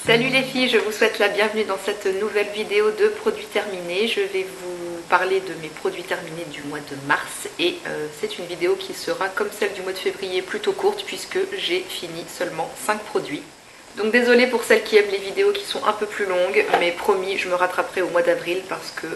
Salut les filles, je vous souhaite la bienvenue dans cette nouvelle vidéo de produits terminés. Je vais vous parler de mes produits terminés du mois de mars et c'est une vidéo qui sera comme celle du mois de février plutôt courte puisque j'ai fini seulement 5 produits. Donc désolée pour celles qui aiment les vidéos qui sont un peu plus longues, mais promis, je me rattraperai au mois d'avril parce que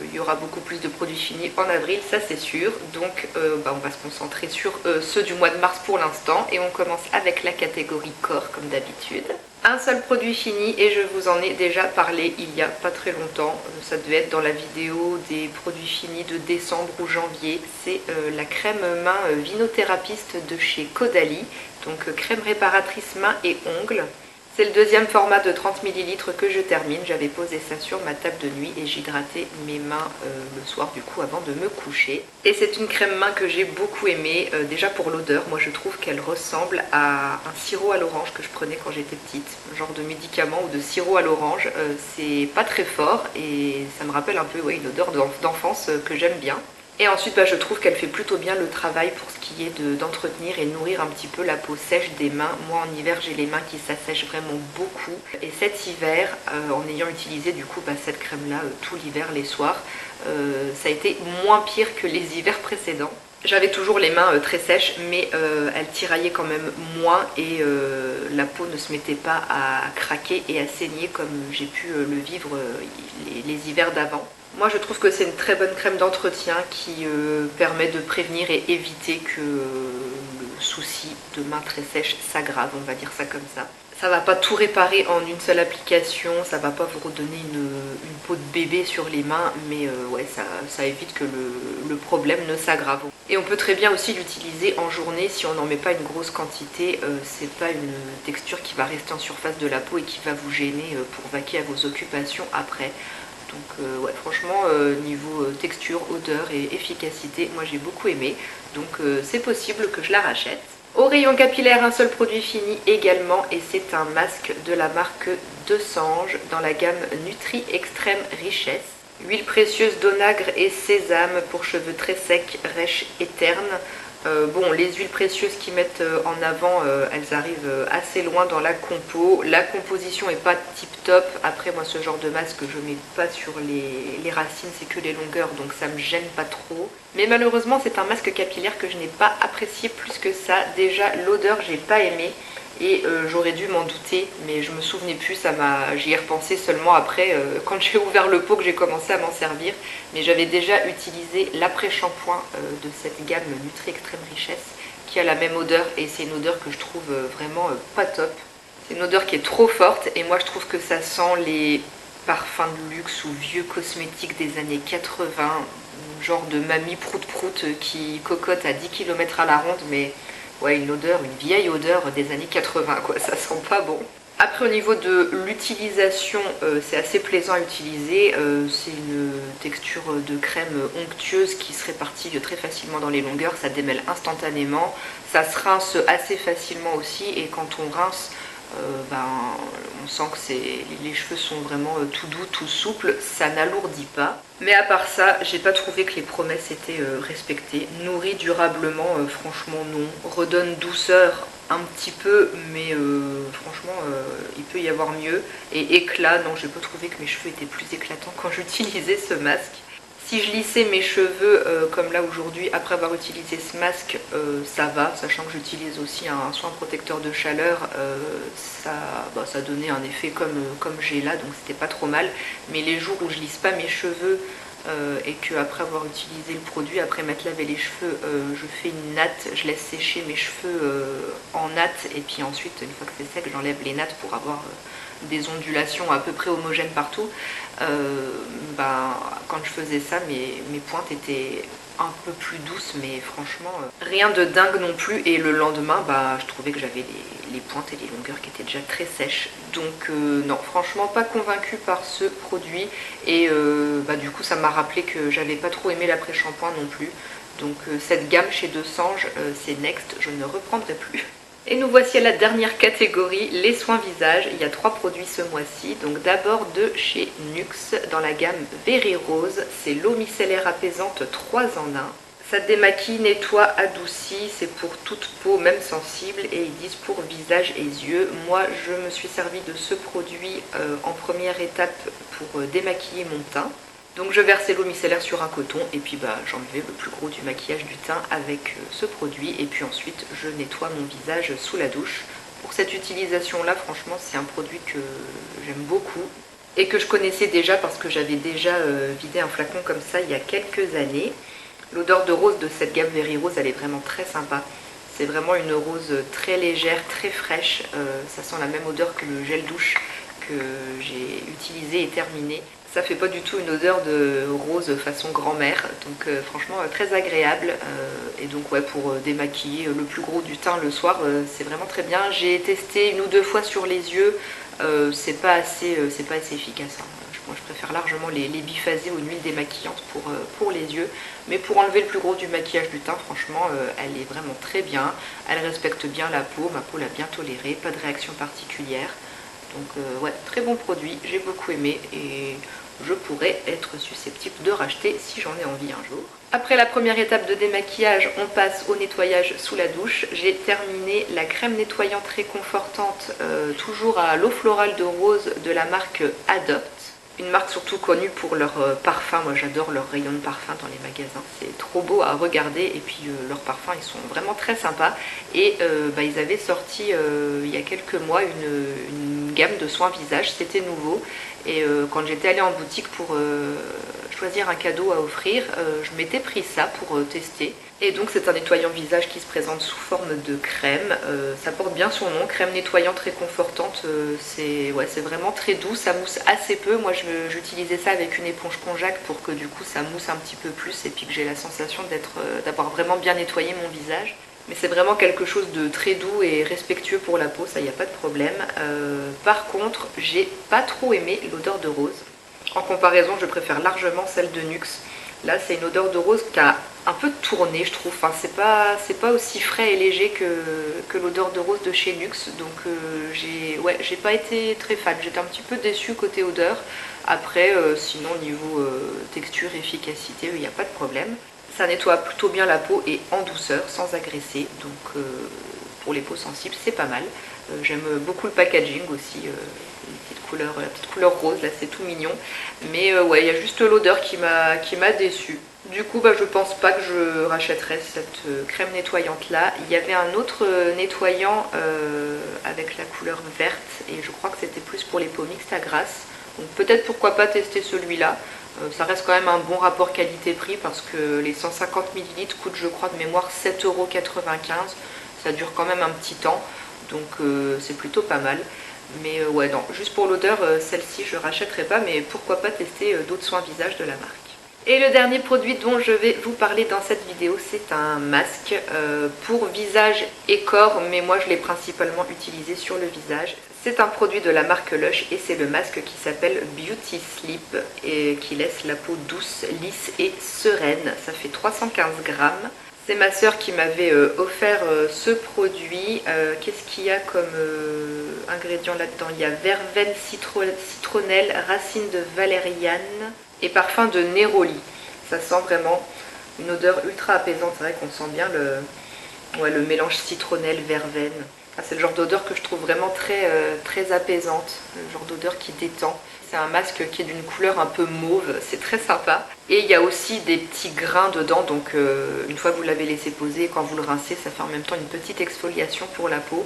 il y aura beaucoup plus de produits finis en avril, ça c'est sûr. Donc on va se concentrer sur ceux du mois de mars pour l'instant et on commence avec la catégorie corps comme d'habitude. Un seul produit fini et je vous en ai déjà parlé il y a pas très longtemps, ça devait être dans la vidéo des produits finis de décembre ou janvier, c'est la crème main Vinotherapist de chez Caudalie, donc crème réparatrice main et ongles. C'est le deuxième format de 30 ml que je termine, j'avais posé ça sur ma table de nuit et j'hydratais mes mains le soir du coup avant de me coucher. Et c'est une crème main que j'ai beaucoup aimée, déjà pour l'odeur, moi je trouve qu'elle ressemble à un sirop à l'orange que je prenais quand j'étais petite, un genre de médicament ou de sirop à l'orange, c'est pas très fort et ça me rappelle un peu une odeur d'enfance que j'aime bien. Et ensuite je trouve qu'elle fait plutôt bien le travail pour ce qui est d'entretenir et nourrir un petit peu la peau sèche des mains. Moi en hiver j'ai les mains qui s'assèchent vraiment beaucoup. Et cet hiver, en ayant utilisé du coup cette crème là tout l'hiver les soirs, ça a été moins pire que les hivers précédents. J'avais toujours les mains très sèches mais elles tiraillaient quand même moins et la peau ne se mettait pas à craquer et à saigner comme j'ai pu le vivre les hivers d'avant. Moi je trouve que c'est une très bonne crème d'entretien qui permet de prévenir et éviter que le souci de mains très sèches s'aggrave, on va dire ça comme ça. Ça va pas tout réparer en une seule application, ça va pas vous redonner une peau de bébé sur les mains, mais ça évite que le problème ne s'aggrave. Et on peut très bien aussi l'utiliser en journée si on n'en met pas une grosse quantité, c'est pas une texture qui va rester en surface de la peau et qui va vous gêner pour vaquer à vos occupations après. Donc franchement niveau texture, odeur et efficacité, moi j'ai beaucoup aimé, donc c'est possible que je la rachète. Au rayon capillaire, un seul produit fini également et c'est un masque de la marque Desange dans la gamme Nutri Extrême Richesse. Huile précieuse d'onagre et sésame pour cheveux très secs, rêches et ternes. Les huiles précieuses qu'ils mettent en avant, elles arrivent assez loin dans la compo. La composition est pas tip top. Après moi ce genre de masque je mets pas sur les racines, c'est que les longueurs, donc ça me gêne pas trop. Mais malheureusement c'est un masque capillaire que je n'ai pas apprécié plus que ça. Déjà l'odeur j'ai pas aimé. Et j'aurais dû m'en douter, mais je me souvenais plus, j'y ai repensé seulement après, quand j'ai ouvert le pot que j'ai commencé à m'en servir. Mais j'avais déjà utilisé l'après-shampoing de cette gamme Nutri Extrême Richesse, qui a la même odeur, et c'est une odeur que je trouve vraiment pas top. C'est une odeur qui est trop forte, et moi je trouve que ça sent les parfums de luxe ou vieux cosmétiques des années 80, genre de mamie prout-prout qui cocotte à 10 km à la ronde, mais... ouais, une vieille odeur des années 80 quoi, ça sent pas bon. Après au niveau de l'utilisation, c'est assez plaisant à utiliser, c'est une texture de crème onctueuse qui se répartit très facilement dans les longueurs, ça démêle instantanément, ça se rince assez facilement aussi et quand on rince, on sent que les cheveux sont vraiment tout doux, tout souples, ça n'alourdit pas. Mais à part ça, j'ai pas trouvé que les promesses étaient respectées. Nourrit durablement, franchement non. Redonne douceur un petit peu, mais franchement il peut y avoir mieux. Et éclat, non, j'ai pas trouvé que mes cheveux étaient plus éclatants quand j'utilisais ce masque. Si je lissais mes cheveux comme là aujourd'hui après avoir utilisé ce masque, ça va, sachant que j'utilise aussi un soin protecteur de chaleur, ça donnait un effet comme j'ai là, donc c'était pas trop mal. Mais les jours où je lisse pas mes cheveux et que après avoir utilisé le produit, après m'être lavé les cheveux, je fais une natte, je laisse sécher mes cheveux en natte et puis ensuite une fois que c'est sec j'enlève les nattes pour avoir des ondulations à peu près homogènes partout. Quand je faisais ça, mes pointes étaient un peu plus douces, mais franchement rien de dingue non plus. Et le lendemain je trouvais que j'avais les pointes et les longueurs qui étaient déjà très sèches, donc non, franchement pas convaincue par ce produit. Et du coup ça m'a rappelé que j'avais pas trop aimé l'après-shampoing non plus, donc cette gamme chez Desange, c'est next, je ne reprendrai plus. Et nous voici à la dernière catégorie, les soins visage. Il y a 3 produits ce mois-ci. Donc d'abord de chez NYX dans la gamme Berry Rose. C'est l'eau micellaire apaisante 3 en 1. Ça démaquille, nettoie, adoucit, c'est pour toute peau, même sensible, et ils disent pour visage et yeux. Moi, je me suis servi de ce produit en première étape pour démaquiller mon teint. Donc je versais l'eau micellaire sur un coton et puis j'enlevais le plus gros du maquillage du teint avec ce produit. Et puis ensuite, je nettoie mon visage sous la douche. Pour cette utilisation-là, franchement, c'est un produit que j'aime beaucoup et que je connaissais déjà parce que j'avais déjà vidé un flacon comme ça il y a quelques années. L'odeur de rose de cette gamme Very Rose, elle est vraiment très sympa. C'est vraiment une rose très légère, très fraîche. Ça sent la même odeur que le gel douche que j'ai utilisé et terminé. Ça fait pas du tout une odeur de rose façon grand-mère. Donc franchement très agréable. Et donc ouais, pour démaquiller le plus gros du teint le soir, c'est vraiment très bien. J'ai testé une ou deux fois sur les yeux. C'est pas assez efficace, hein. Moi je préfère largement les biphasés ou une huile démaquillante pour les yeux. Mais pour enlever le plus gros du maquillage du teint, franchement, elle est vraiment très bien. Elle respecte bien la peau, ma peau l'a bien tolérée, pas de réaction particulière. Donc ouais, très bon produit, j'ai beaucoup aimé et je pourrais être susceptible de racheter si j'en ai envie un jour. Après la première étape de démaquillage, on passe au nettoyage sous la douche. J'ai terminé la crème nettoyante réconfortante, toujours à l'eau florale de rose de la marque Adopt. Une marque surtout connue pour leur parfum. Moi j'adore leur rayon de parfum dans les magasins, c'est trop beau à regarder et puis leurs parfums ils sont vraiment très sympas. Et ils avaient sorti il y a quelques mois une gamme de soins visage, c'était nouveau. Et quand j'étais allée en boutique pour choisir un cadeau à offrir, je m'étais pris ça pour tester. Et donc c'est un nettoyant visage qui se présente sous forme de crème. Ça porte bien son nom, crème nettoyante réconfortante. C'est vraiment très doux, ça mousse assez peu. Moi j'utilisais ça avec une éponge Conjac pour que du coup ça mousse un petit peu plus et puis que j'ai la sensation d'avoir vraiment bien nettoyé mon visage. Mais c'est vraiment quelque chose de très doux et respectueux pour la peau, ça y a pas de problème. Par contre, j'ai pas trop aimé l'odeur de rose. En comparaison, je préfère largement celle de NYX. Là, c'est une odeur de rose qui a un peu tourné, je trouve. Enfin, c'est pas aussi frais et léger que l'odeur de rose de chez NYX. Donc, j'ai pas été très fan. J'étais un petit peu déçue côté odeur. Après, sinon, niveau texture, efficacité, il n'y a pas de problème. Ça nettoie plutôt bien la peau et en douceur, sans agresser. Donc, pour les peaux sensibles, c'est pas mal. J'aime beaucoup le packaging aussi. La petite couleur rose, là c'est tout mignon. Mais ouais, il y a juste l'odeur qui m'a déçue. Du coup, je pense pas que je rachèterai cette crème nettoyante là. Il y avait un autre nettoyant avec la couleur verte et je crois que c'était plus pour les peaux mixtes à grasse. Donc peut-être pourquoi pas tester celui-là. Ça reste quand même un bon rapport qualité-prix parce que les 150 ml coûtent, je crois, de mémoire 7,95 €. Ça dure quand même un petit temps, donc c'est plutôt pas mal. Mais ouais, non, juste pour l'odeur, celle-ci je rachèterai pas, mais pourquoi pas tester d'autres soins visage de la marque. Et le dernier produit dont je vais vous parler dans cette vidéo, c'est un masque pour visage et corps, mais moi je l'ai principalement utilisé sur le visage. C'est un produit de la marque Lush et c'est le masque qui s'appelle Beauty Sleep et qui laisse la peau douce, lisse et sereine. Ça fait 315 grammes. C'est ma soeur qui m'avait offert ce produit. Qu'est-ce qu'il y a comme ingrédients là-dedans? Il y a verveine, citronnelle, racine de valériane et parfum de néroli. Ça sent vraiment une odeur ultra apaisante. C'est vrai qu'on sent bien le mélange citronnelle, verveine. C'est le genre d'odeur que je trouve vraiment très apaisante, le genre d'odeur qui détend. C'est un masque qui est d'une couleur un peu mauve, c'est très sympa. Et il y a aussi des petits grains dedans, donc une fois que vous l'avez laissé poser, quand vous le rincez, ça fait en même temps une petite exfoliation pour la peau.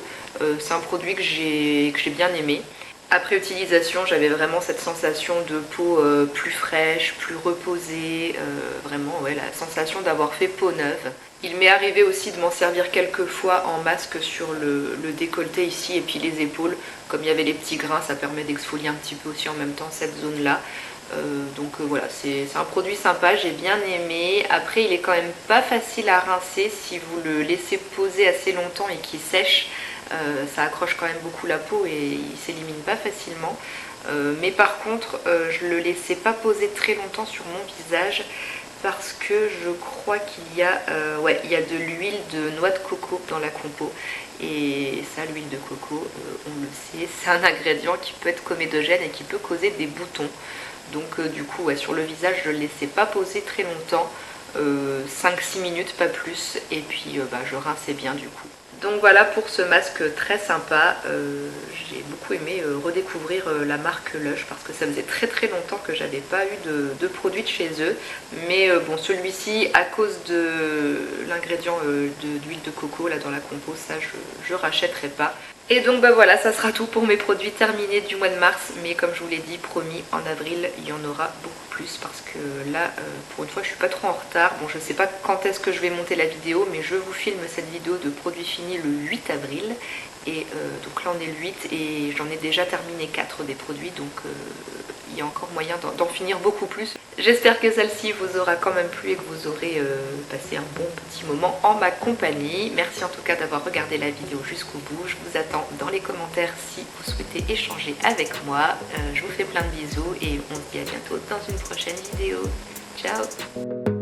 C'est un produit que j'ai bien aimé. Après utilisation, j'avais vraiment cette sensation de peau plus fraîche, plus reposée, vraiment ouais, la sensation d'avoir fait peau neuve. Il m'est arrivé aussi de m'en servir quelques fois en masque sur le décolleté ici et puis les épaules. Comme il y avait les petits grains, ça permet d'exfolier un petit peu aussi en même temps cette zone-là. Donc voilà, c'est un produit sympa, j'ai bien aimé. Après, il est quand même pas facile à rincer si vous le laissez poser assez longtemps et qu'il sèche. Ça accroche quand même beaucoup la peau et il s'élimine pas facilement. Mais par contre, je le laissais pas poser très longtemps sur mon visage parce que je crois qu'il y a, il y a de l'huile de noix de coco dans la compo. Et ça, l'huile de coco, on le sait, c'est un ingrédient qui peut être comédogène et qui peut causer des boutons. Donc du coup, ouais, sur le visage, je ne le laissais pas poser très longtemps. 5-6 minutes, pas plus, et puis je rinçais bien du coup. Donc voilà pour ce masque très sympa. J'ai beaucoup aimé redécouvrir la marque Lush parce que ça faisait très longtemps que j'avais pas eu de produit de chez eux. Mais bon, celui-ci, à cause de l'ingrédient d'huile de coco là dans la compo, ça je rachèterai pas. Et donc voilà, ça sera tout pour mes produits terminés du mois de mars. Mais comme je vous l'ai dit, promis, en avril, il y en aura beaucoup plus parce que là, pour une fois, je suis pas trop en retard. Bon, je sais pas quand est-ce que je vais monter la vidéo, mais je vous filme cette vidéo de produits finis le 8 avril. Et donc là, on est le 8 et j'en ai déjà terminé 4 des produits. Donc il y a encore moyen d'en finir beaucoup plus. J'espère que celle-ci vous aura quand même plu et que vous aurez passé un bon petit moment en ma compagnie. Merci en tout cas d'avoir regardé la vidéo jusqu'au bout. Je vous attends dans les commentaires si vous souhaitez échanger avec moi. Je vous fais plein de bisous et on se dit à bientôt dans une prochaine vidéo. Ciao!